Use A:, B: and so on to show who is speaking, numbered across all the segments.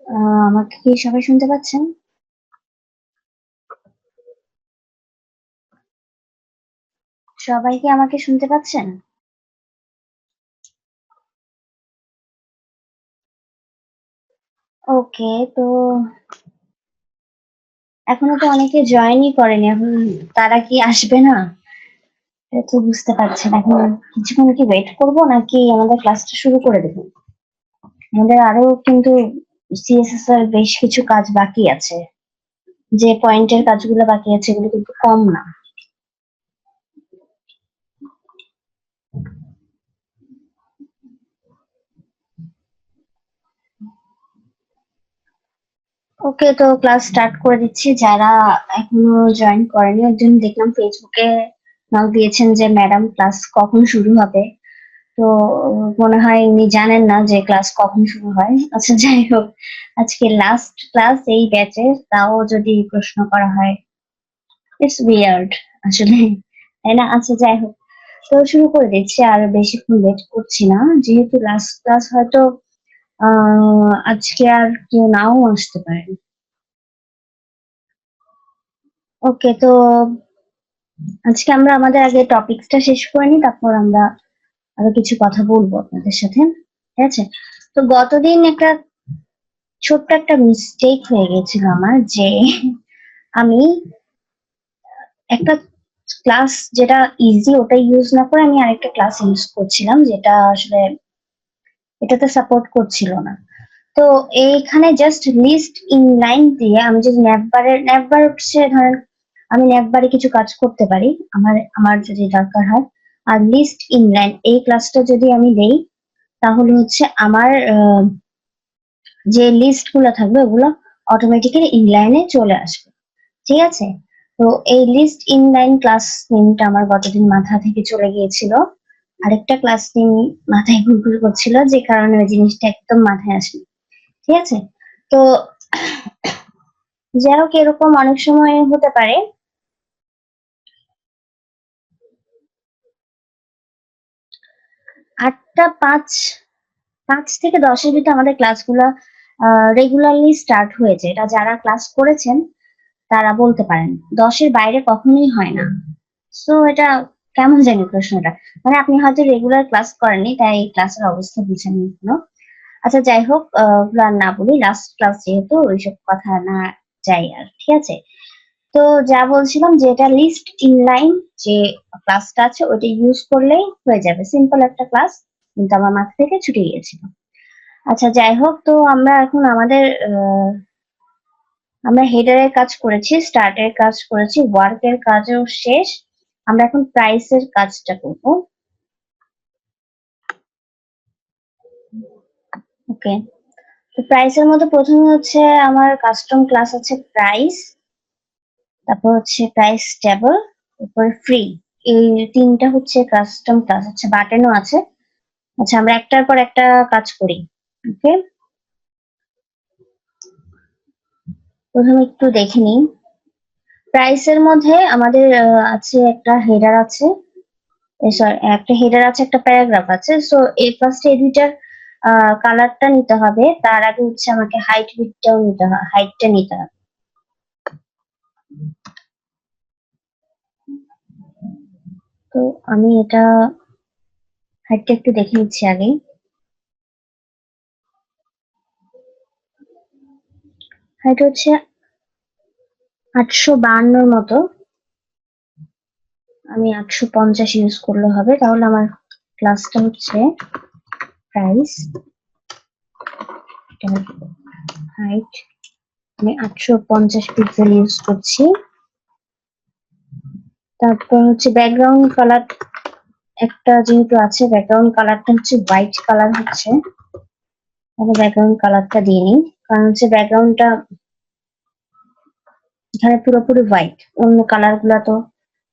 A: আমাকে কি সবাই শুনতে পাচ্ছেন? সবাই কি আমাকে শুনতে পাচ্ছেন? ওকে, তো এখনো তো অনেকে জয়েনই করেনি। এখন তারা কি আসবে না? এটা তো বুঝতে পারছি না। এখন কিছুক্ষণ কি ওয়েট করবো নাকি আমাদের ক্লাসটা শুরু করে দেবো? আমাদের আরো কিন্তু সিএসএস এর বেশ কিছু কাজ বাকি আছে। যে পয়েন্টের কাজগুলো বাকি আছে এগুলো কিন্তু কম না। ওকে, তো ক্লাস স্টার্ট করে দিচ্ছি। যারা এখনো জয়েন করেনি, একজন দেখলাম ফেসবুকে নক দিয়েছেন যে ম্যাডাম ক্লাস কখন শুরু হবে। তো মনে হয় উনি জানেন না যে ক্লাস কখন শুরু হয়। আচ্ছা, যাই হোক, আজকে লাস্ট ক্লাস এই ব্যাচের, তাও যদি প্রশ্ন করা হয়, ইটস উইয়ার্ড আসলে, তাই না? আচ্ছা, যাই হোক, তো শুরু করে দিচ্ছি। আর বেশিক্ষণ ওয়েট করছি না, যেহেতু লাস্ট ক্লাস হয়তো আজকে আর কেউ নাও আসতে পারে। ওকে, তো আজকে আমরা আমাদের আগে টপিকসটা শেষ করে নিই, তারপর আমরা আরো কিছু কথা বলবো আপনাদের সাথে। ঠিক আছে? তো গতদিন একটা ছোট্ট একটা মিস্টেক হয়ে গেছিল আমার, যে আমি একটা ক্লাস যেটা ইজি ওটা ইউজ না করে আমি আরেকটা ক্লাস ইউজ করছিলাম, যেটা আসলে এটাতে সাপোর্ট করছিল না। তো এইখানে জাস্ট লিস্ট ইনলাইন দিয়ে আমি যদি ন্যাপবার হচ্ছে, ধরেন আমি ন্যাপবারে কিছু কাজ করতে পারি আমার আমার যদি দরকার হয়। আর লিস্ট ইনলাইন এই ক্লাসটা যদি আমি দেই, তাহলে হচ্ছে আমার যে লিস্ট গুলো থাকবে ওগুলো অটোমেটিক্যালি ইনলাইনে চলে আসবে। ঠিক আছে? তো এই লিস্ট ইনলাইন ক্লাস নেমটা আমার গতদিন মাথা থেকে চলে গিয়েছিল। আরেকটা ক্লাস নেম মাথায় ঘুরঘুর করছিল, যে কারণে ওই জিনিসটা একদম মাথায় আসেনি। ঠিক আছে? তো যাই হোক, এরকম অনেক সময় হতে পারে। ৮টা ৫, ৫ থেকে ১০-এর ভিতরে আমাদের ক্লাসগুলা রেগুলারলি স্টার্ট হয়েছে। এটা যারা ক্লাস করেছেন তারা বলতে পারেন। ১০-এর বাইরে কখনোই হয় না। সো এটা কেমন জানি প্রশ্নটা? মানে আপনি হয়তো রেগুলার ক্লাস করেননি, তাই ক্লাসের অবস্থা বুঝেননি এখনো। আচ্ছা, যাই হোক, ওগুলো আর না বলি। লাস্ট ক্লাস যেহেতু ওইসব কথা না যাই আর। ঠিক আছে? তো যা বলছিলাম যে এটা লিস্ট ইনলাইন যে ক্লাসটা আছে ওইটা ইউজ করলেই হয়ে যাবে। সিম্পল একটা ক্লাস, কিন্তু আমার মাথা থেকে ছুটে গিয়েছিল। আচ্ছা, যাই হোক, তো আমরা এখন আমাদের আমরা হেডারের কাজ করেছি, স্টার্টের কাজ করেছি, ওয়ার্কের কাজও শেষ। আমরা এখন প্রাইসের কাজটা করব। ওকে, তো প্রাইসের মধ্যে প্রথমে হচ্ছে আমার কাস্টম ক্লাস আছে প্রাইস, তারপর হচ্ছে প্রাইস টেবল, তারপরে ফ্রি। এই তিনটা হচ্ছে কাস্টম ক্লাস। আচ্ছা, বাটনও আছে। আচ্ছা, আমরা একটার পর একটা কাজ করি। ওকে, প্রথমে একটু দেখে নিই। প্রাইসের মধ্যে আমাদের আছে একটা হেডার আছে, সরি, একটা হেডার আছে, একটা প্যারাগ্রাফ আছে। সো এই ফার্স্ট এই দুইটার কালারটা নিতে হবে। তার আগে হচ্ছে আমাকে হাইটটা নিতে হবে। তো আমি এটা হাইটটা একটু দেখে নিচ্ছি আগে। হাইট হচ্ছে ৮৫২র মতো। আমি ৮৫০ ইউজ করলে হবে। তাহলে আমার ক্লাসটা হচ্ছে প্রাইস, হাইট, আমি ৮৫০ পিক্সেল ইউজ করছি। তারপর হচ্ছে ব্যাকগ্রাউন্ড কালার একটা যেহেতু আছে, ব্যাকগ্রাউন্ড কালারটা হচ্ছে হোয়াইট কালার হচ্ছে। তাহলে ব্যাকগ্রাউন্ড কালারটা দিয়ে নিই, কারণ হচ্ছে ব্যাকগ্রাউন্ডটা এখানে পুরোপুরি হোয়াইট, অন্য কালার গুলা তো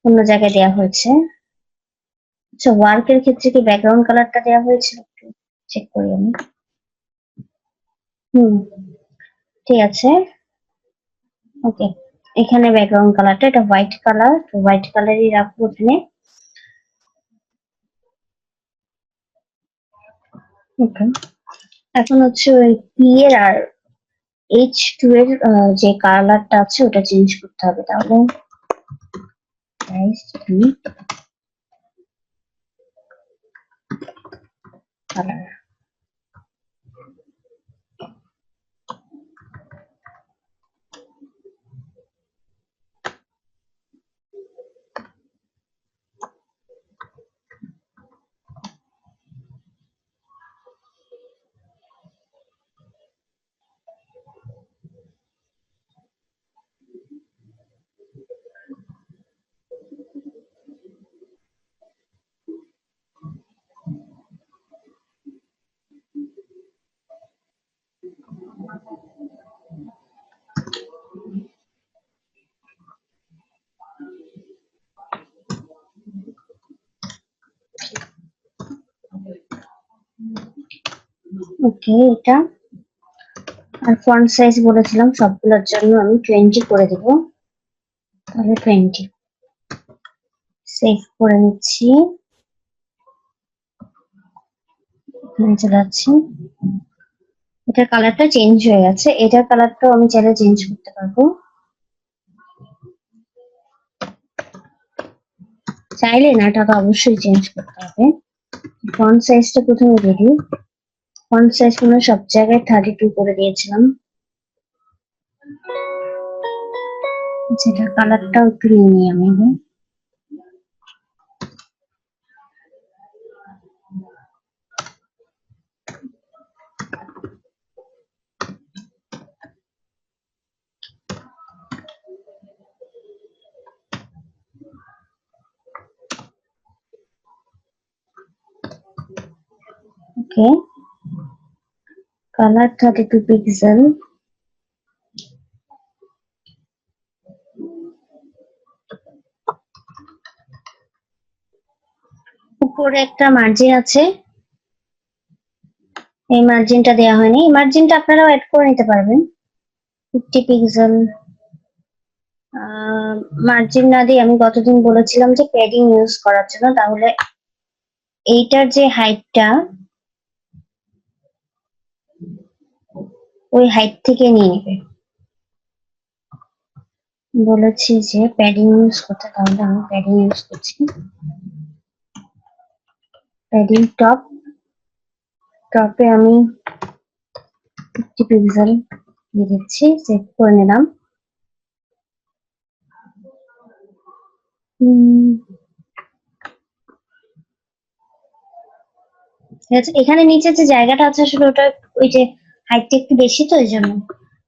A: অন্য জায়গায় দেওয়া হয়েছে। আচ্ছা, ওয়ার্কের ক্ষেত্রে কি ব্যাকগ্রাউন্ড কালারটা দেওয়া হয়েছে? একটু চেক করি আমি। হুম, ঠিক আছে। ওকে, এখানে ব্যাকগ্রাউন্ড কালারটা এটা হোয়াইট কালার, তো হোয়াইট কালারই রাখবো এখানে। ওকে, এখন হচ্ছে ওই পি এর আর H2 এর যে কালারটা আছে ওটা চেঞ্জ করতে হবে। তাহলে কালার ওকে। এটা আর ফন্ট সাইজ বলেছিলাম সবগুলোর জন্য আমি 20 করে দেব। তাহলে 20 সেভ করে নিচ্ছি। এখানে চলে যাচ্ছি। এটার কালারটা চেঞ্জ হয়ে গেছে। এটার কালারটাও আমি চাইলে চেঞ্জ করতে পারবো। চাইলে না, এটা তো অবশ্যই চেঞ্জ করতে হবে। ফন্ট সাইজটা প্রথমে দিয়ে দিই। ফন্ট সাইজ আমরা সব জায়গায় 32 করে দিয়েছিলাম। যেটা কালারটাও একটু নিয়ে নিই আমি আগে। ওকে, কালার 32 পিক্সেল। উপরে একটা মার্জিন আছে, এই মার্জিনটা দেওয়া হয়নি। এই মার্জিনটা আপনারাও অ্যাড করে নিতে পারবেন। 50 পিক্সেল মার্জিন না দিয়ে আমি গতদিন বলেছিলাম যে প্যাডিং ইউজ করার জন্য, তাহলে এইটার যে হাইটটা ওই হাইট থেকে নিয়ে নেবে। বলেছি যে প্যাডিং ইউজ করতে, তাহলে আমি প্যাডিং ইউজ করছি। প্যাডিং টপে আমি 50 পিক্সেল দিয়ে দিচ্ছি, সেভ করে নিলাম। এখানে নিচে যে জায়গাটা আছে আসলে ওটা ওই যে হাইটটা একটু বেশি, তো এই জন্য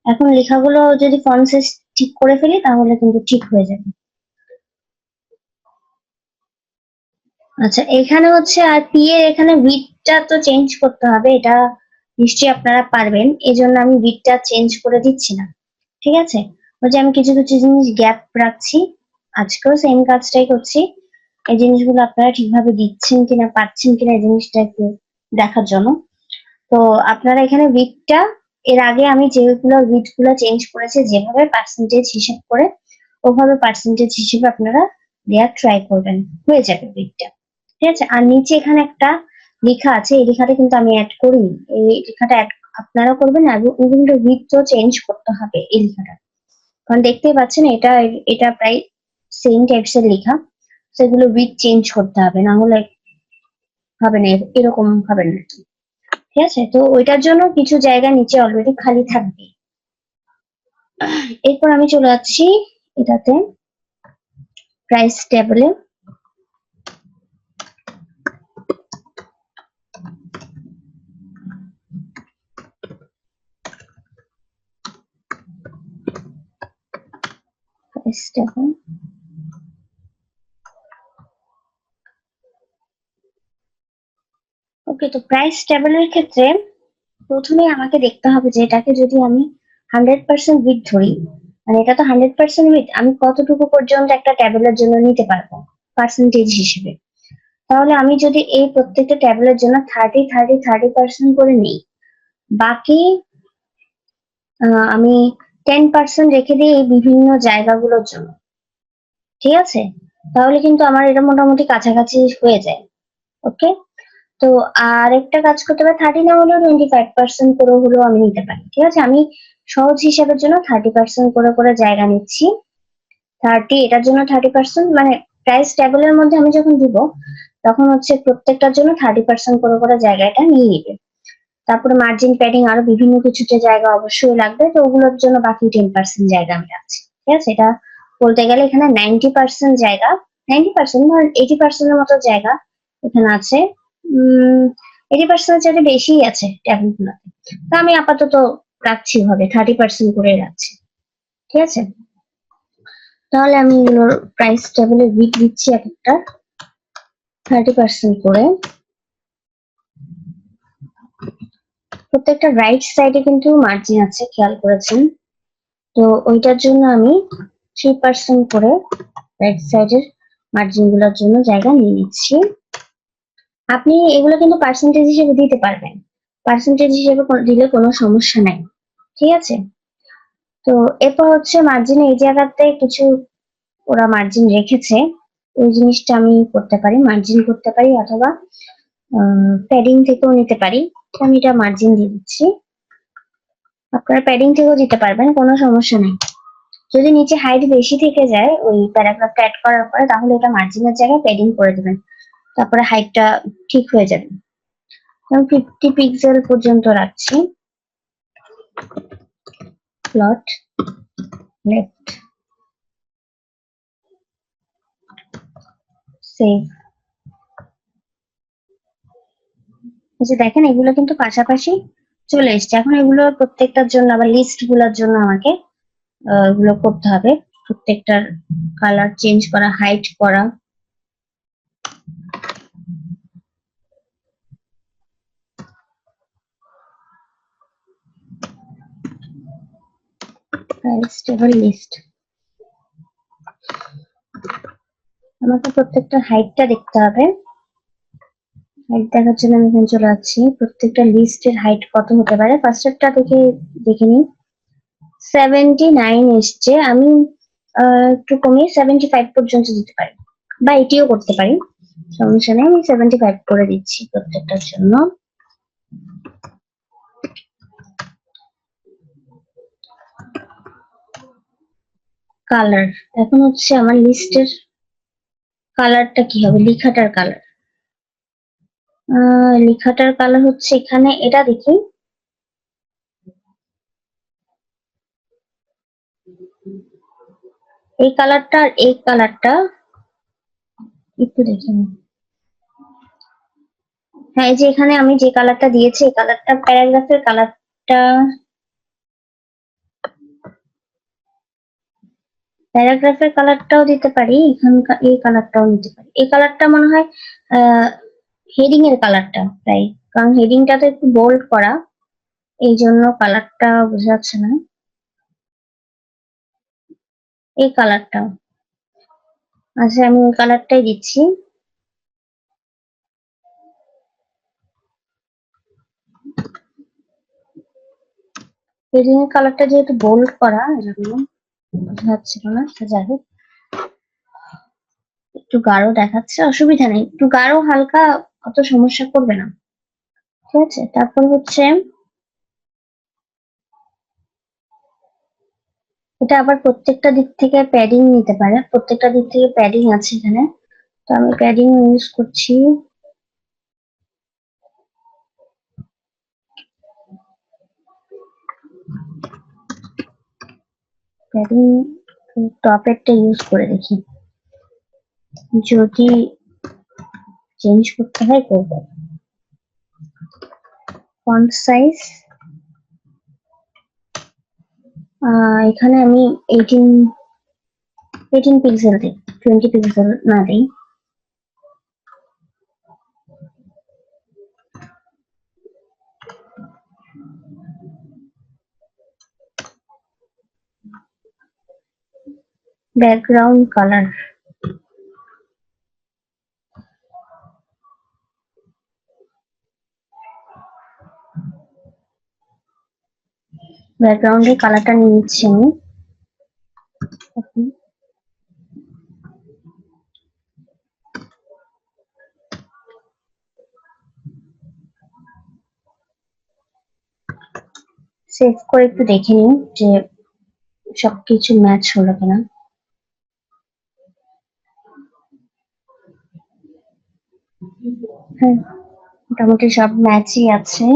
A: এখন লেখাগুলো যদি ফন্ট সাইজ ঠিক করে ফেলি তাহলে কিন্তু ঠিক হয়ে যাবে। আচ্ছা, এখানে হচ্ছে আর পি এর এখানে উইডথটা তো চেঞ্জ করতে হবে, এটা নিশ্চয়ই আপনারা পারবেন, এই জন্য আমি উইডথটা চেঞ্জ করে দিচ্ছি না। ঠিক আছে, ওই যে আমি কিছু কিছু জিনিস গ্যাপ রাখছি, আজকেও সেম কাজটাই করছি। এই জিনিসগুলো আপনারা ঠিকভাবে দিচ্ছেন কিনা, পাচ্ছেন কিনা, এই জিনিসটা একটু দেখার জন্য। তো আপনারা এখানে উইডথটা, এর আগে আমি যেগুলো উইডথ গুলো চেঞ্জ করেছি যেভাবে পার্সেন্টেজ হিসেব করে, ওভাবে পার্সেন্টেজ হিসেবে আপনারা দেওয়ার ট্রাই করবেন, হয়ে যাবে উইডথটা। ঠিক আছে, আর নিচে এখানে একটা লেখা আছে, এই লেখাটা কিন্তু আমি অ্যাড করিনি, এই লেখাটা অ্যাড আপনারা করবেন। আর কিন্তু উইডথও চেঞ্জ করতে হবে এই লেখাটা, কারণ দেখতেই পাচ্ছেন এটা এটা প্রায় সেম টাইপস এর লেখা, সেগুলো উইডথ চেঞ্জ করতে হবে, না হলে হবে না, এরকম হবে না। ঠিক আছে, তো ওইটার জন্য কিছু জায়গা নিচে অলরেডি খালি থাকবে। এরপর আমি চলে যাচ্ছি এটাতে প্রাইস টেবিলে। প্রাইস টেবিল, ওকে। তো প্রাইস টেবিলের ক্ষেত্রে প্রথমে আমাকে দেখতে হবে যে এটাকে যদি আমি 100% উইথ ধরি, মানে এটা তো 100% উইথ, আমি কতটুকু পর্যন্ত একটা টেবিলের জন্য নিতে পারবো পার্সেন্টেজ হিসেবে। তাহলে আমি যদি এই প্রত্যেকটা টেবিলের জন্য 30 করে নিই, বাকি আমি 10% রেখে দিই এই বিভিন্ন জায়গাগুলোর জন্য। ঠিক আছে, তাহলে কিন্তু আমার এটা মোটামুটি কাছাকাছি হয়ে যায়। ওকে, তো আর একটা কাজ করতে পারি, 30 না হলেও 25% করে হলেও আমি নিতে পারি। ঠিক আছে, আমি সহজ হিসাবের জন্য 30% করে করে জায়গা নিচ্ছি। 30 এটার জন্য 30%, মানে প্রাইস টেবিলের মধ্যে আমি যখন দিব তখন হচ্ছে প্রত্যেকটার জন্য 30% করে করে জায়গাটা নিয়ে নিবে। তারপরে মার্জিন প্যাডিং আরো বিভিন্ন কিছুতে জায়গা অবশ্যই লাগবে, তো ওগুলোর জন্য বাকি 10% জায়গা আমি রাখছি। ঠিক আছে, এটা বলতে গেলে এখানে 90% জায়গা, 90% ধর 80% এর মতো জায়গা এখানে আছে। 80% চাইতে বেশি আছে টেবিল গুলোতে, তো আমি আপাতত রাখছি ভাবে 30% করে রাখছি। ঠিক আছে, তাহলে আমি এগুলোর প্রাইস টেবিলে উইথ দিচ্ছি এক একটা 30% করে। প্রত্যেকটা রাইট সাইডে কিন্তু মার্জিন আছে, খেয়াল করেছেন, তো ওইটার জন্য আমি 3% করে রাইট সাইডের মার্জিন গুলোর জন্য জায়গা নিয়ে নিচ্ছি। আপনি এগুলো কিন্তু পার্সেন্টেজ হিসেবে দিতে পারবেন, পার্সেন্টেজ হিসেবে দিলে কোনো সমস্যা নাই। ঠিক আছে, তো এরপর হচ্ছে মার্জিনে এই জায়গাতে কিছু ওরা মার্জিন রেখেছে, ওই জিনিসটা আমি করতে পারি, মার্জিন করতে পারি অথবা প্যাডিং থেকেও নিতে পারি। আমি এটা মার্জিন দিয়ে দিচ্ছি, আপনারা প্যাডিং থেকেও দিতে পারবেন, কোনো সমস্যা নেই। যদি নিচে হাইট বেশি থেকে যায় ওই প্যারাগ্রাফটা অ্যাড করার পরে, তাহলে এটা মার্জিনের জায়গায় প্যাডিং করে দেবেন, তারপরে হাইটটা ঠিক হয়ে যাবে। আমি 50 পিক্সেল পর্যন্ত রাখছি। Plot left save. এই যে দেখেন এগুলো কিন্তু পাশাপাশি চলে এসছে। এখন এগুলো প্রত্যেকটার জন্য আবার লিস্ট গুলোর জন্য আমাকে এগুলো করতে হবে, প্রত্যেকটার কালার চেঞ্জ করা, হাইট করা। প্রাইস টেবিল লিস্ট, আমাকে প্রত্যেকটা হাইটটা দেখতে হবে। হাইট দেখার জন্য আমি এখানে চলে যাচ্ছি, প্রত্যেকটা লিস্টের হাইট কত হতে পারে। ফার্স্টেরটা দেখে নিই, 79 এসছে। আমি একটু কমিয়ে 75 পর্যন্ত দিতে পারি, বা এটিও করতে পারি, সমস্যা নেই। আমি 75 করে দিচ্ছি প্রত্যেকটার জন্য। কালার, এখন হচ্ছে আমার লিস্টের কালারটা কি হবে, লেখাটার কালার। লেখাটার কালার হচ্ছে এখানে, এটা দেখি, এই কালারটা আর এই কালারটা একটু দেখে নিই। হ্যাঁ, এই যে এখানে আমি যে কালারটা দিয়েছি এই কালারটা, প্যারাগ্রাফের কালারটা, প্যারাগ্রাফের কালারটাও দিতে পারি, এখানকার এই কালারটাও নিতে পারি। এই কালারটা মনে হয় হেডিং এর কালারটা তাই, কারণ হেডিংটা তো একটু বোল্ড করা, এই জন্য কালারটা বোঝা যাচ্ছে না। এই কালারটা, আচ্ছা আমি ওই কালারটাই দিচ্ছি। হেডিং এর কালারটা যেহেতু বোল্ড করা, এজন্য বোঝা যাচ্ছিল না, যাই হোক একটু গাঢ় দেখাচ্ছে, অসুবিধা নেই, একটু গাঢ় হালকা, অত সমস্যা করবে না। ঠিক আছে, তারপর হচ্ছে এটা আবার প্রত্যেকটা দিক থেকে প্যাডিং নিতে পারে, প্রত্যেকটা দিক থেকে প্যাডিং আছে এখানে, তো আমি প্যাডিং ইউজ করছি। প্যাডিং টপেরটা ইউজ করে দেখি, যদি চেঞ্জ করতে হয় করবো। ফন্ট সাইজ এখানে আমি 18 পিক্সেল দিই, 20 পিক্সেল না দিই। ব্যাকগ্রাউন্ড কালার, ব্যাকগ্রাউন্ডের কালারটা নিয়ে নিচ্ছি আমি। সেভ করে একটু দেখে নিন যে সবকিছু ম্যাচ হলো কিনা। হ্যাঁ, মোটামুটি সব ম্যাচই আছে।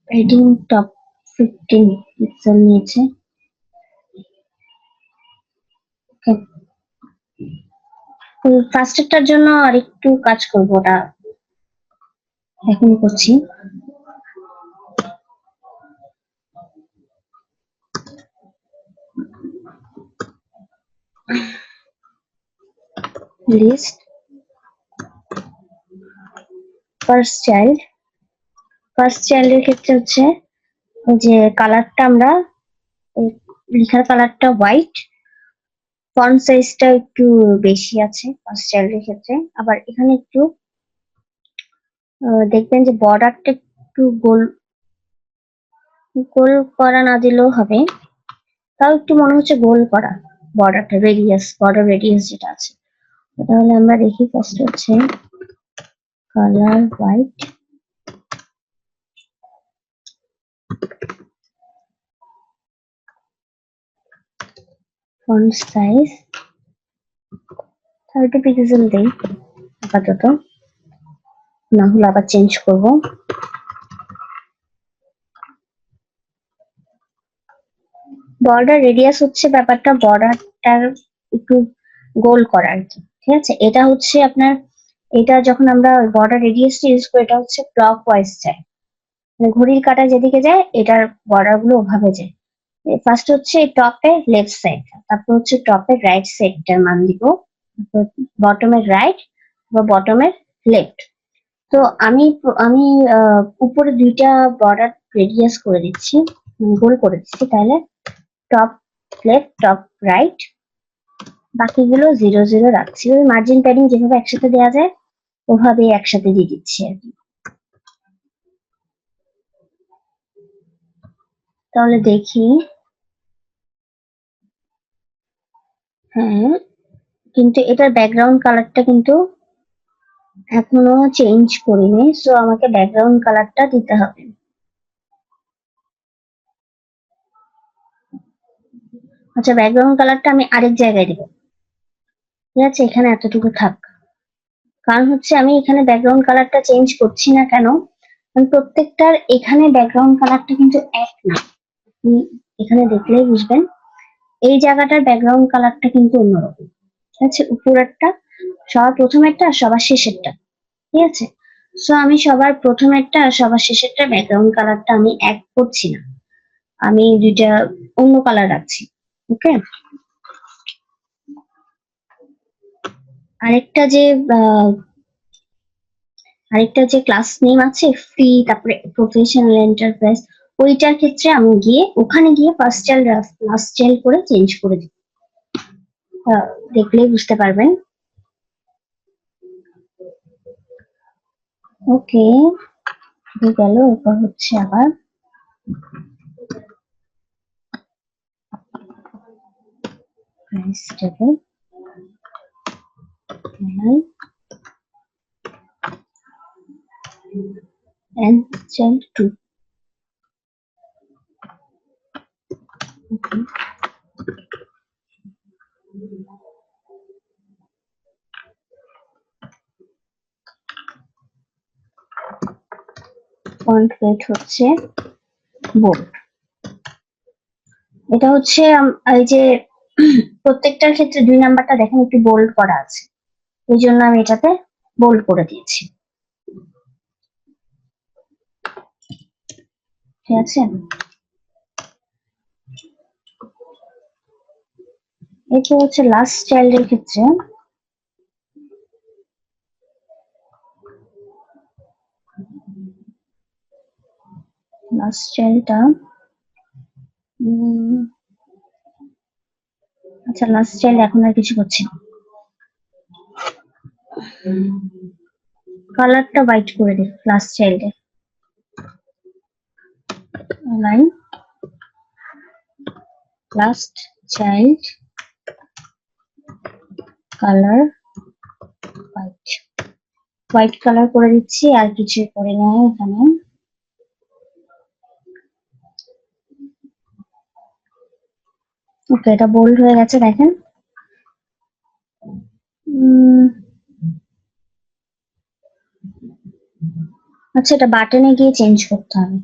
A: রেটিং টপ 15 পিক্সেল নিয়েছে। ফার্স্টেরটার জন্য আর একটু কাজ করবো, ওটা এখন করছি। লিস্ট ফার্স্ট চাইল্ডের ক্ষেত্রে হচ্ছে ওই যে কালারটা, আমরা লেখার কালারটা হোয়াইট, ফন্ট সাইজটা একটু বেশি আছে ফার্স্ট চাইল্ডের ক্ষেত্রে। আবার এখানে একটু দেখবেন যে বর্ডারটা একটু গোল গোল করা না দিলেও হবে, তাও একটু মনে হচ্ছে গোল করা বর্ডারটা, বর্ডার রেডিয়াস যেটা আছে। তাহলে আমরা দেখি ফার্স্ট হচ্ছে colour white, font size 30 pixel দেই আপাতত, না হলে আবার চেঞ্জ করব। বর্ডার রেডিয়াস হচ্ছে ব্যাপারটা, বর্ডারটার একটু গোল করা আর কি, ঠিক আছে। এটা হচ্ছে আপনার, এটা যখন আমরা বর্ডার রেডিয়াসটা ইউজ করি, এটা হচ্ছে ক্লক ওয়াইজ যায়, মানে ঘড়ির কাঁটা যেদিকে যায় এটার বর্ডার গুলো ওভাবে যায়। ফার্স্ট হচ্ছে টপের লেফট সাইড, তারপর হচ্ছে টপের রাইট সাইডটার মান দিব, তারপর বটমের রাইট বা বটমের লেফট। তো আমি আমি উপরে দুইটা বর্ডার রেডিয়াস করে দিচ্ছি, গোল করে দিচ্ছি, তাহলে টপ লেফট, টপ রাইট, বাকিগুলো 0 0 রাখছি। ওই মার্জিন প্যাডিং যেভাবে একসাথে দেওয়া যায় ওভাবে একসাথে দিয়ে দিচ্ছি আর কি। তাহলে দেখি, হ্যাঁ, কিন্তু এটার ব্যাকগ্রাউন্ড কালারটা কিন্তু এখনো চেঞ্জ করিনি, সো আমাকে ব্যাকগ্রাউন্ড কালারটা দিতে হবে। আচ্ছা, ব্যাকগ্রাউন্ড কালারটা আমি আরেক জায়গায় দিব, ঠিক আছে, এখানে এতটুকু থাক। কারণ হচ্ছে আমি এখানে ব্যাকগ্রাউন্ড কালারটা চেঞ্জ করছি না কেন, প্রত্যেকটার এখানে ব্যাকগ্রাউন্ড কালারটা কিন্তু এক না, আপনি এখানে দেখলেই বুঝবেন। এই জায়গাটার ব্যাকগ্রাউন্ড কালারটা কিন্তু অন্যরকম, ঠিক আছে, উপরেরটা সবার প্রথমেরটা আর সবার শেষেরটা, ঠিক আছে। সো আমি সবার প্রথমেরটা আর সবার শেষেরটা ব্যাকগ্রাউন্ড কালারটা আমি এক করছি না, আমি দুইটা অন্য কালার রাখছি। ওকে, আরেকটা যে আরেকটা যে ক্লাস নেম আছে ফ্রি, তারপরে প্রফেশনাল এন্টারপ্রাইজ, ওইটার ক্ষেত্রে আমি গিয়ে ওখানে গিয়ে ফার্স্ট চাইল্ড লাস্ট চাইল্ড করে চেঞ্জ করে দিই, দেখলেই বুঝতে পারবেন। ওকে, হয়ে গেল। এরপর হচ্ছে আবার price table and child 2. Okay. Font wait হচ্ছে বোল্ড। এটা হচ্ছে এই যে প্রত্যেকটার ক্ষেত্রে 2 নাম্বারটা দেখেন একটু বোল্ড করা আছে, এই জন্য আমি এটাতে বোল্ড করে দিয়েছি, ঠিক আছে। এটা হচ্ছে লাস্ট চাইল্ডের ক্ষেত্রে লাস্ট চাইল্ডটা, আচ্ছা লাস্ট চাইল্ড এখন আর কিছু করছি না, কালারটা হোয়াইট করে দিই লাস্ট চাইল্ডে, line last child colour white, white colour করে দিচ্ছি, আর কিছু করে নাই এখানে। ওকে, এটা বোল্ড হয়ে গেছে দেখেন। আচ্ছা, এটা বাটনে গিয়ে চেঞ্জ করতে হবে।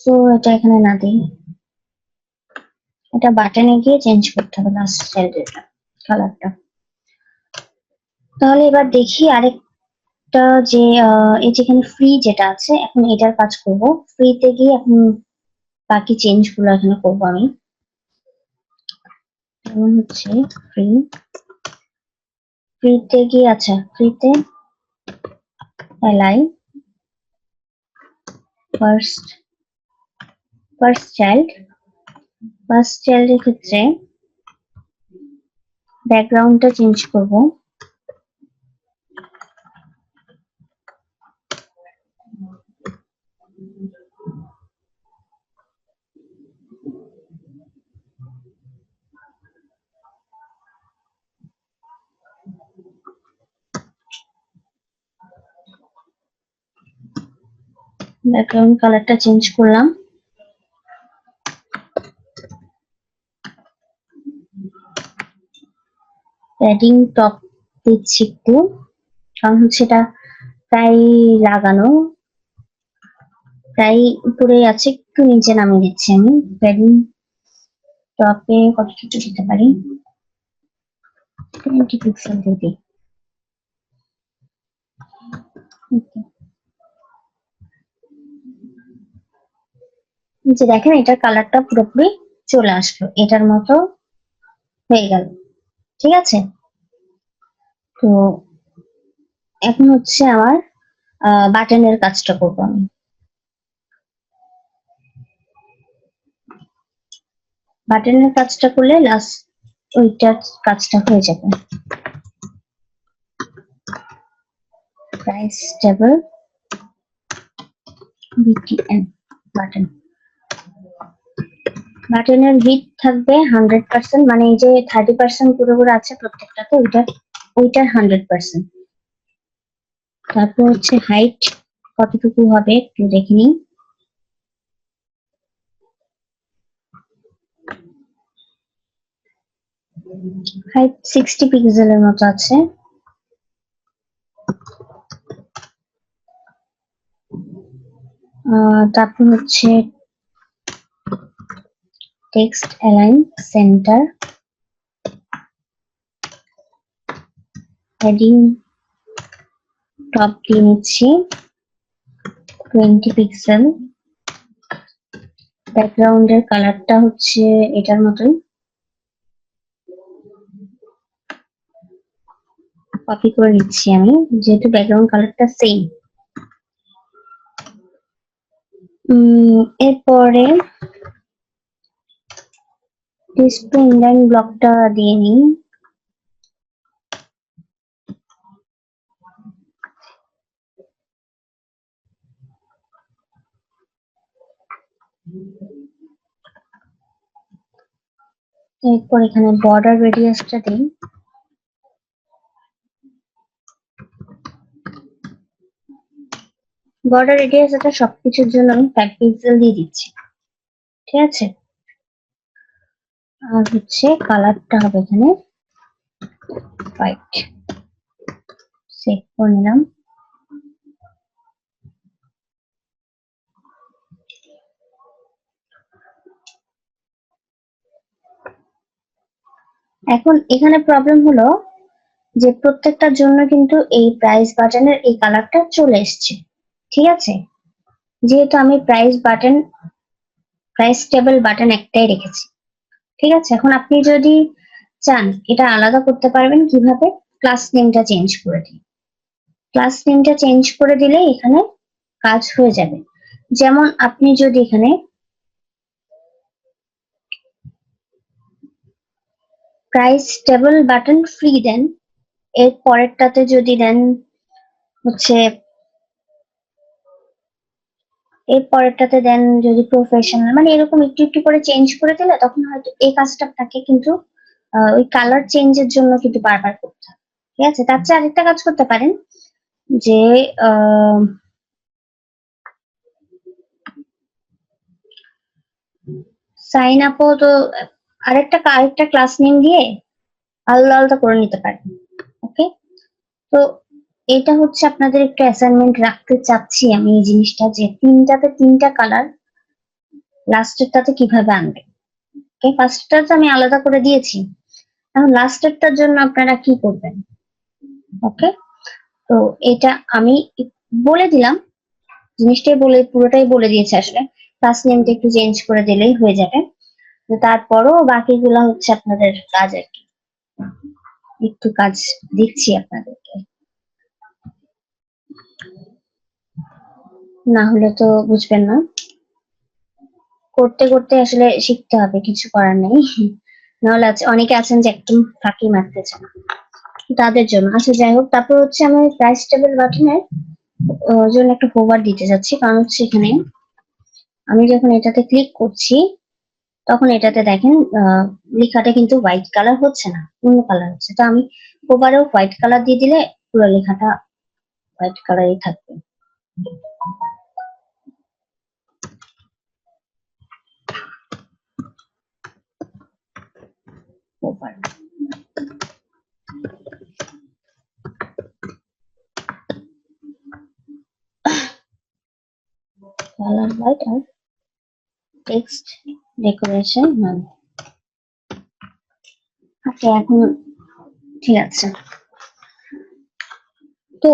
A: সো এটা এখানে না দিই, এটা বাটনে গিয়ে চেঞ্জ করতে হবে লাস্ট সাইডের কালারটা। তাহলে এবার দেখি আরেকটা যে এই যেখানে ফ্রি যেটা আছে, এখন এটার কাজ করব। ফ্রিতে গিয়ে এখন বাকি চেঞ্জ গুলো এখানে করবো আমি। যেমন হচ্ছে ফ্রিতে গিয়ে, আচ্ছা ফ্রিতে অ্যালাই ফার্স্ট চাইল্ডের ক্ষেত্রে ব্যাকগ্রাউন্ডটা চেঞ্জ করব। ব্যাকগ্রাউন্ড কালারটা চেঞ্জ করলাম। প্যাডিং টপ দিচ্ছি একটু, কারণ হচ্ছে এটা প্রায় লাগানো, প্রায় উপরে আছে, একটু নিচে নামিয়ে দিচ্ছি আমি। প্যাডিং টপে কতটুকু দিতে পারি, 20 পিক্সেল দিয়ে দিই। যে দেখেন এটার কালারটা পুরোপুরি চলে আসলো, এটার মতো হয়ে গেল। ঠিক আছে, তো এখন হচ্ছে আমার বাটনের কাজটা করবো আমি। বাটনের কাজটা করলে লাস্ট ওইটার কাজটা হয়ে যাবে। প্রাইস টেবল BTN বাটন, বাটনের হিট থাকবে 100%, মানে এই যে 30% পুরোপুরি আছে প্রত্যেকটাতে, ওইটার 100%। তারপর হচ্ছে হাইট কতটুকু হবে একটু দেখে নিই। হাইট 60 পিক্সেলের মতো আছে। তারপর হচ্ছে text align centre, heading top দিয়ে নিচ্ছি 20 পিক্সেল। ব্যাকগ্রাউন্ডের কালারটা হচ্ছে এটার মতোই, কপি করে নিচ্ছি আমি যেহেতু ব্যাকগ্রাউন্ড কালারটা সেম। এরপরে ডিসপ্লে ইনলাইন ব্লকটা দিয়ে নিই। এরপর এখানে বর্ডার রেডিয়াসটা দিই। বর্ডার রেডিয়াস এটা সবকিছুর জন্য আমি 5 পিক্সেল দিয়ে দিচ্ছি। ঠিক আছে, আর হচ্ছে কালারটা হবে এখানে হোয়াইট। সেভ করে নিলাম। এখন এখানে প্রবলেম হলো যে প্রত্যেকটার জন্য কিন্তু এই প্রাইস বাটনের এই কালারটা চলে এসছে। ঠিক আছে, যেহেতু আমি প্রাইস টেবল বাটন একটাই রেখেছি। ঠিক আছে, এখন আপনি যদি চান এটা আলাদা করতে পারবেন কিভাবে, ক্লাস নেমটা চেঞ্জ করে দিন। ক্লাস নেমটা চেঞ্জ করে দিলে এখানে কাজ হয়ে যাবে। যেমন আপনি যদি এখানে প্রাইস টেবল বাটন ফ্রি দেন, এর পরেরটাতে যদি দেন হচ্ছে, এর পরেরটাতে দেন যদি প্রফেশনাল, মানে এরকম একটু একটু করে চেঞ্জ করে দিলে তখন হয়তো এই কাজটা থাকে, কিন্তু ওই কালার চেঞ্জের জন্য কিন্তু বারবার করতে হবে। ঠিক আছে, তার চেয়ে আরেকটা কাজ করতে পারেন যে সাইন আপও তো আরেকটা ক্লাস নেম দিয়ে আলাদা আলাদা করে নিতে পারেন। ওকে, তো এটা হচ্ছে আপনাদের একটু অ্যাসাইনমেন্ট রাখতে চাচ্ছি আমি এই জিনিসটা, যে তিনটাতে তিনটা কালার লাস্টেরটাতে কিভাবে আনবে। ওকে, ফার্স্টটা আমি আলাদা করে দিয়েছি, এখন লাস্টেরটার জন্য আপনারা কি করবেন। ওকে, তো এটা আমি বলে দিলাম, জিনিসটাই বলে পুরোটাই বলে দিয়েছে আসলে, ক্লাস নেমটা একটু চেঞ্জ করে দিলেই হয়ে যাবে। তো তারপরও বাকিগুলা হচ্ছে আপনাদের কাজ আর কি, একটু কাজ দিচ্ছি আপনাদেরকে, না হলে তো বুঝবেন না। করতে করতে আসলে শিখতে হবে, কিছু করার নেই। নাহলে আছে অনেকে আছেন যে একদম ফাঁকি মারতে চান, তাদের জন্য। আচ্ছা যাই হোক, তারপর হচ্ছে আমি প্রাইস টেবিল বাটনের জন্য একটা হোভার দিতে যাচ্ছি, কারণ হচ্ছে এখানে আমি যখন এটাতে ক্লিক করছি তখন এটাতে দেখেন লেখাটা কিন্তু হোয়াইট কালার হচ্ছে না, অন্য কালার হচ্ছে। তো আমি হোভারেও হোয়াইট কালার দিয়ে দিলে পুরো লেখাটা হোয়াইট কালারই থাকবে। হোভার কালার হোয়াইট আর টেক্সট ডেকোরেশন নাম। ওকে, এখন ঠিক আছে। তো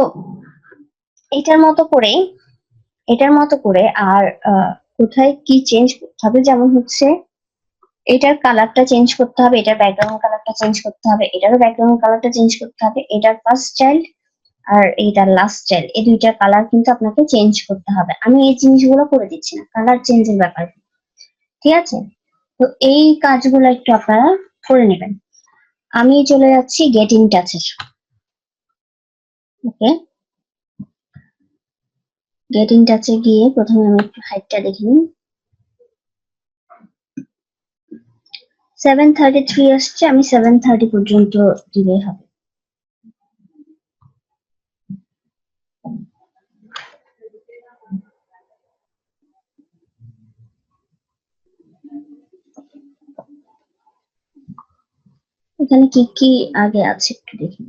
A: এটার মতো করে আর কোথায় কি চেঞ্জ করতে হবে, যেমন হচ্ছে এটার কালারটা চেঞ্জ করতে হবে, এটার ব্যাকগ্রাউন্ড কালারটা চেঞ্জ করতে হবে, এটারও ব্যাকগ্রাউন্ড কালারটা চেঞ্জ করতে হবে, এটার ফার্স্ট চাইল্ড আর এইটার লাস্ট চাইল্ড, এই দুইটার কালার কিন্তু আপনাকে চেঞ্জ করতে হবে। আমি এই জিনিসগুলো করে দিচ্ছি না, কালার চেঞ্জের ব্যাপার, ঠিক আছে। তো এই কাজগুলো একটু আপনারা করে নেবেন। আমি চলে যাচ্ছি গেট ইন টাচের। ওকে, গেট ইন টাচে গিয়ে প্রথমে আমি একটু হাইটটা দেখে নিই। 733 আসছে, আমি 730 পর্যন্ত দিলেই হবে। এখানে কি কি আগে আছে একটু দেখি।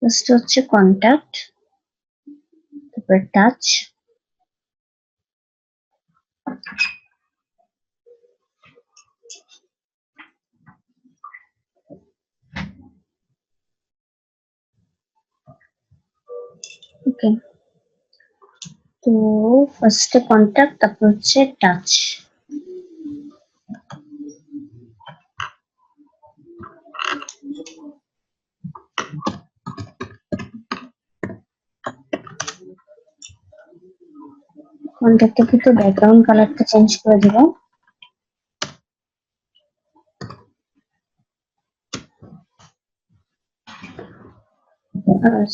A: ফার্স্ট হচ্ছে কন্টাক্ট, তারপর টাচ, ওকে। তো ফার্স্টে কন্টাক্ট, তারপর হচ্ছে টাচ। কন্টাক্টে কিন্তু ব্যাকগ্রাউন্ড কালারটা চেঞ্জ করে দিব।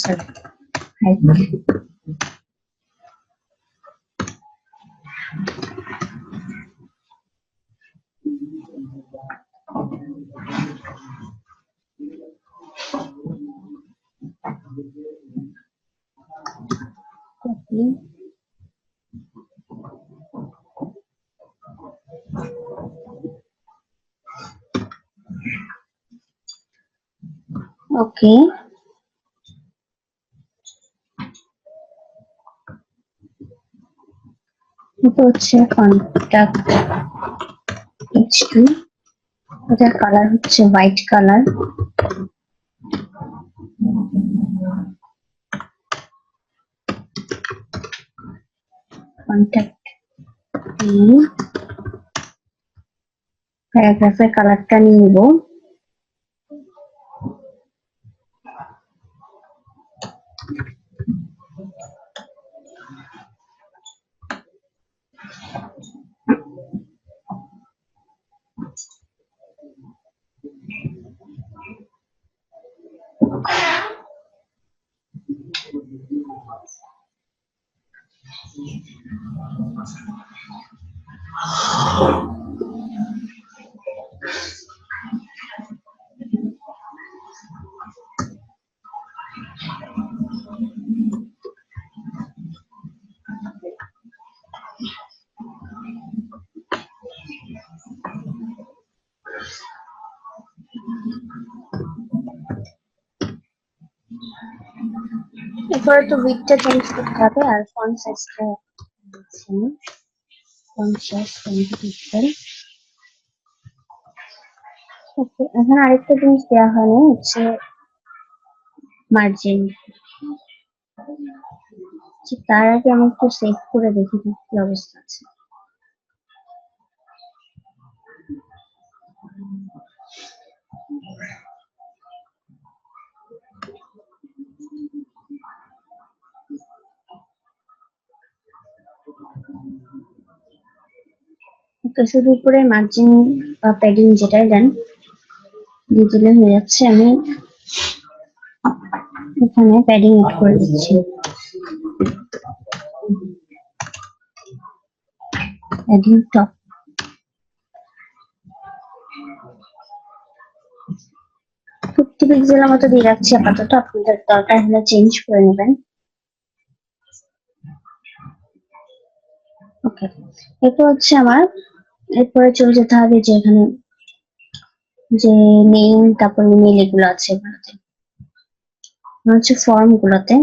A: Sorry, height. কপি, ওকে। এটা হচ্ছে কন্টাক্ট H2, এটার কালার হচ্ছে হোয়াইট কালার। কন্টাক্ট প্যারাগ্রাফের কালারটা নিয়ে নিব। এরপরে তো উইডথটা চেঞ্জ করতে হবে আর ফন্ট সাইজটা ফন্ট সাইজ 20 পিক্সেল। ওকে, এখন আরেকটা জিনিস দেওয়া হয়নি, হচ্ছে মার্জিন। তার আগে আমি একটু সেভ করে দেখি কি অবস্থা আছে। তো শুধু উপরে মার্জিন বা প্যাডিং যেটাই দেন দিয়ে দিলে হয়ে যাচ্ছে। আমি এখানে প্যাডিং এড করে দিচ্ছি, প্যাডিং টপ। 50 পিক্সেলের মতো দিয়ে রাখছি আপাতত, আপনাদের দরকার হলে চেঞ্জ করে নেবেন। ওকে, এরপর হচ্ছে আমার এরপরে চলে যেতে হবে যে এখানে যে নেম তারপর ইমেল এগুলো আছে এগুলোতে, হচ্ছে ফর্ম গুলোতে।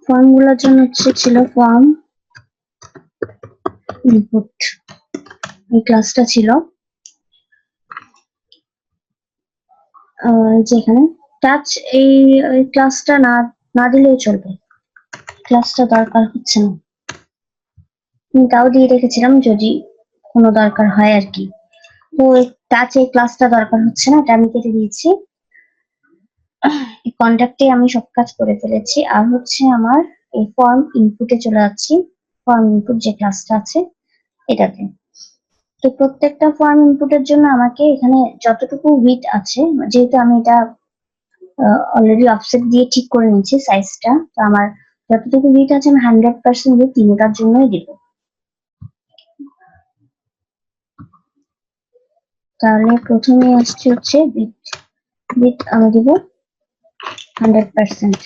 A: ফর্ম গুলোর জন্য ছিল ফর্ম ইনপুট, এই ক্লাসটা ছিল। যেখানে টাচ এই ক্লাসটা না দিলেও চলবে, ক্লাসটা দরকার হচ্ছে না, তাও দিয়ে রেখেছিলাম যদি কোনো দরকার হয় আর কি। তো টাচ এই ক্লাসটা দরকার হচ্ছে না, এটা আমি কেটে দিয়েছি। কন্ট্যাক্টে আমি সব কাজ করে ফেলেছি। আর হচ্ছে আমার এই ফর্ম ইনপুটে চলে যাচ্ছি, ফর্ম ইনপুট যে ক্লাসটা আছে এটাতে। তো প্রত্যেকটা ফর্ম ইনপুটের জন্য আমাকে এখানে যতটুকু উইডথ আছে, যেহেতু আমি এটা অলরেডি অফসেট দিয়ে ঠিক করে নিয়েছি সাইজটা, তো আমার যতটুকু উইডথ আছে আমি 100% উইডথ তিনটার জন্যই দিব। তাহলে প্রথমে আসছে হচ্ছে উইডথ আমি দিব 100%।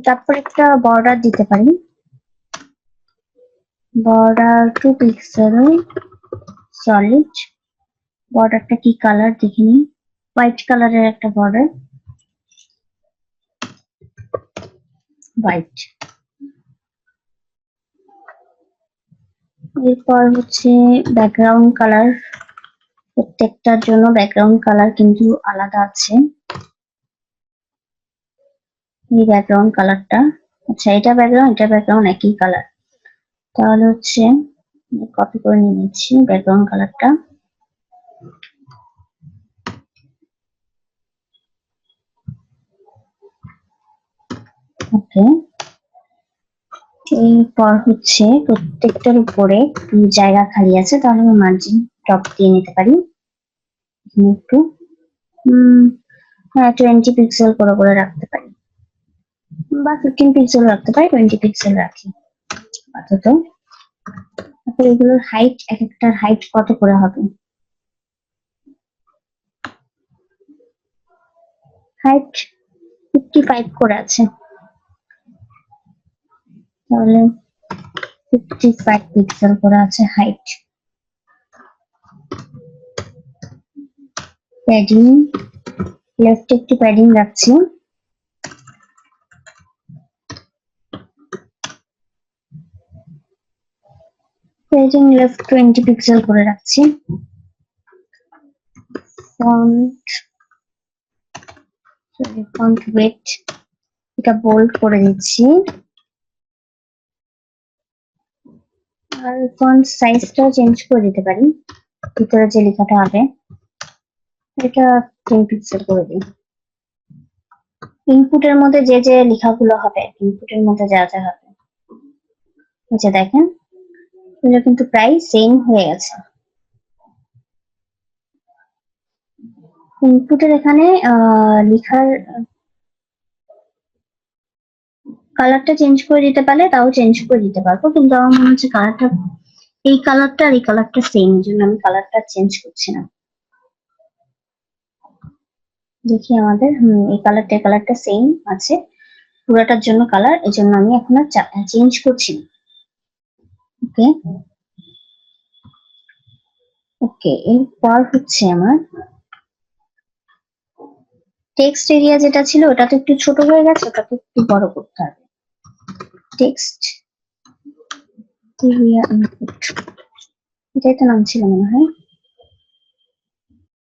A: তারপর একটা বর্ডার দিতে পারি, বর্ডার 2 পিক্সেল সলিড। বর্ডারটা কি কালার দেখিনি, হোয়াইট কালারের একটা বর্ডার, হোয়াইট। এরপর হচ্ছে ব্যাকগ্রাউন্ড কালার, প্রত্যেকটার জন্য ব্যাকগ্রাউন্ড কালার কিন্তু আলাদা আছে। এই ব্যাকগ্রাউন্ড কালারটা, আচ্ছা এটা ব্যাকগ্রাউন্ড একই কালার, তাহলে হচ্ছে কপি করে নিয়ে নিচ্ছি ব্যাকগ্রাউন্ড কালারটা। ওকে, এরপর হচ্ছে প্রত্যেকটার উপরে জায়গা খালি আছে, তাহলে আমি মার্জিন টপ দিয়ে নিতে পারি। একটু হ্যাঁ 20 পিক্সেল করে রাখতে পারি, বা 15 পিক্সেল রাখতে পারি, 20 পিক্সেল রাখি আপাতত। তারপর এগুলোর হাইট, এক একটার হাইট কত করে হবে? হাইট 55 করে আছে, তাহলে 55 পিক্সেল করে আছে হাইট। প্যাডিং, লেফট একটু প্যাডিং রাখছি, প্যাডিং লেফট 20 পিক্সেল করে রাখছি। ফন্ট ওয়েট এটা বোল্ড করে দিচ্ছি, আর ফন্ট সাইজটাও চেঞ্জ করে দিতে পারি, ভিতরে যে লেখাটা হবে এটা 10 পিক্সেল করে দিই। ইনপুটের মধ্যে যে লেখাগুলো হবে, ইনপুটের মধ্যে যা যা হবে, যে দেখেন এগুলো কিন্তু প্রায় সেম হয়ে গেছে। ইনপুটের এখানে লেখার কালারটা চেঞ্জ করে দিতে পারলে তাও চেঞ্জ করে দিতে পারবো, কিন্তু আমার মনে হচ্ছে কালারটা, এই কালারটা আর এই কালারটা সেম, জন্য আমি কালারটা চেঞ্জ করছি না। দেখি আমাদের এই কালারটা সেম আছে পুরোটার জন্য কালার, এই জন্য আমি এখন আর চেঞ্জ করছি না। ওকে ওকে, এরপর হচ্ছে আমার টেক্সট এরিয়া যেটা ছিল ওটা তো একটু ছোট হয়ে গেছে, ওটাকে একটু বড় করতে হবে। টেক্সট এরিয়া ইনপুট, এটাই তো নাম ছিল মনে হয়।